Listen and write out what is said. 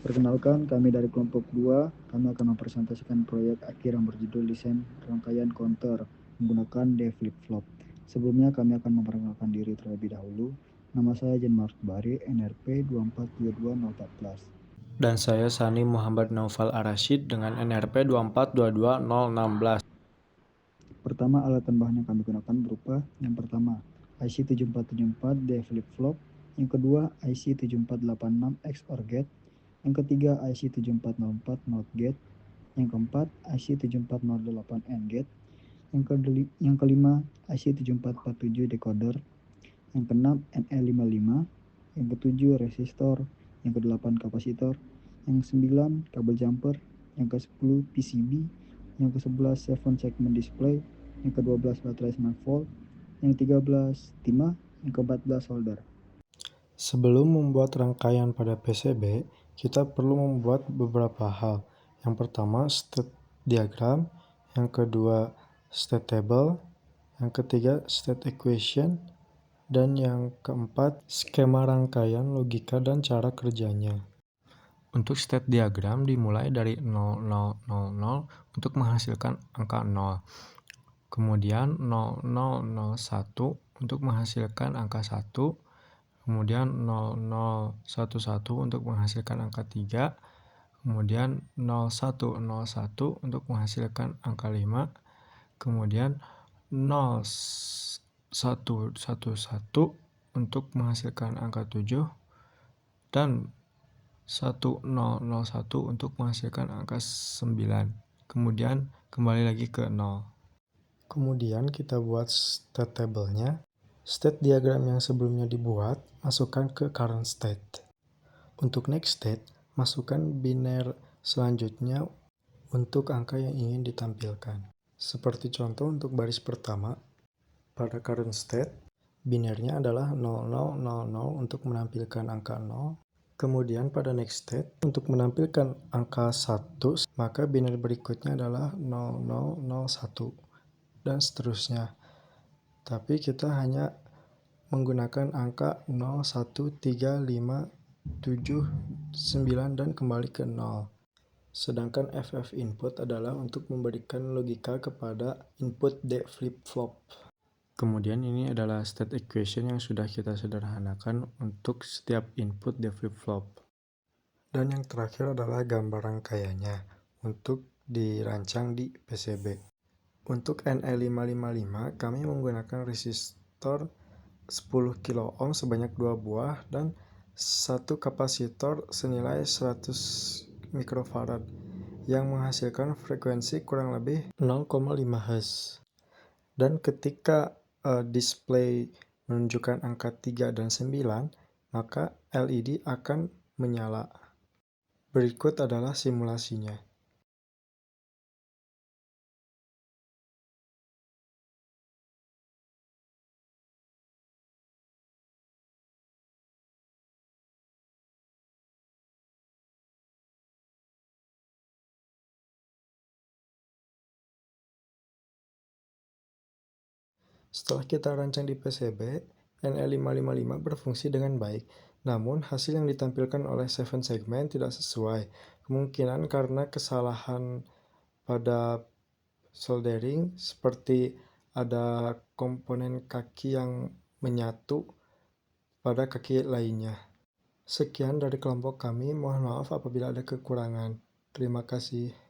Perkenalkan, kami dari kelompok 2, kami akan mempresentasikan proyek akhir yang berjudul desain rangkaian counter menggunakan D flip-flop. Sebelumnya kami akan memperkenalkan diri terlebih dahulu. Nama saya Jan Mark Bari, NRP 2422014. Dan saya Sani Muhammad Naufal Arasyid dengan NRP 2422016. Pertama, alat dan bahan yang kami gunakan berupa yang pertama, IC 7474 D flip-flop, yang kedua IC 7486 XOR gate, yang ketiga IC 7404 NOT gate, yang keempat IC 7408 AND gate, yang kelima IC 7447 decoder, yang keenam NE55, yang ketujuh resistor, yang kedelapan kapasitor, yang sembilan kabel jumper, yang ke-10 PCB, yang ke-11 7 segment display, yang ke-12 baterai 9 volt, yang ke-13 timah, yang ke-14 solder. Sebelum membuat rangkaian pada PCB, kita perlu membuat beberapa hal. Yang pertama, state diagram, yang kedua, state table, yang ketiga, state equation, dan yang keempat, skema rangkaian, logika, dan cara kerjanya. Untuk state diagram dimulai dari 0000 untuk menghasilkan angka 0. Kemudian 0001 untuk menghasilkan angka 1. Kemudian 0011 untuk menghasilkan angka 3. Kemudian 0101 untuk menghasilkan angka 5. Kemudian 0111 untuk menghasilkan angka 7. Dan 1001 untuk menghasilkan angka 9. Kemudian kembali lagi ke 0. Kemudian kita buat state table-nya. State diagram yang sebelumnya dibuat, masukkan ke current state. Untuk next state, masukkan biner selanjutnya untuk angka yang ingin ditampilkan. Seperti contoh untuk baris pertama, pada current state, binernya adalah 0000 untuk menampilkan angka 0. Kemudian pada next state, untuk menampilkan angka 1, maka biner berikutnya adalah 0001. Dan seterusnya. Tapi kita hanya menggunakan angka 0, 1, 3, 5, 7, 9 dan kembali ke 0. Sedangkan FF input adalah untuk memberikan logika kepada input D flip-flop. Kemudian ini adalah state equation yang sudah kita sederhanakan untuk setiap input D flip-flop. Dan yang terakhir adalah gambar rangkaiannya untuk dirancang di PCB. Untuk NE555, kami menggunakan resistor 10 kilo ohm sebanyak 2 buah dan satu kapasitor senilai 100 mikrofarad yang menghasilkan frekuensi kurang lebih 0,5 Hz. Dan ketika display menunjukkan angka 3 dan 9, maka LED akan menyala. Berikut adalah simulasinya. Setelah kita rancang di PCB, NE555 berfungsi dengan baik, namun hasil yang ditampilkan oleh 7 segmen tidak sesuai. Kemungkinan karena kesalahan pada soldering, seperti ada komponen kaki yang menyatu pada kaki lainnya. Sekian dari kelompok kami, mohon maaf apabila ada kekurangan. Terima kasih.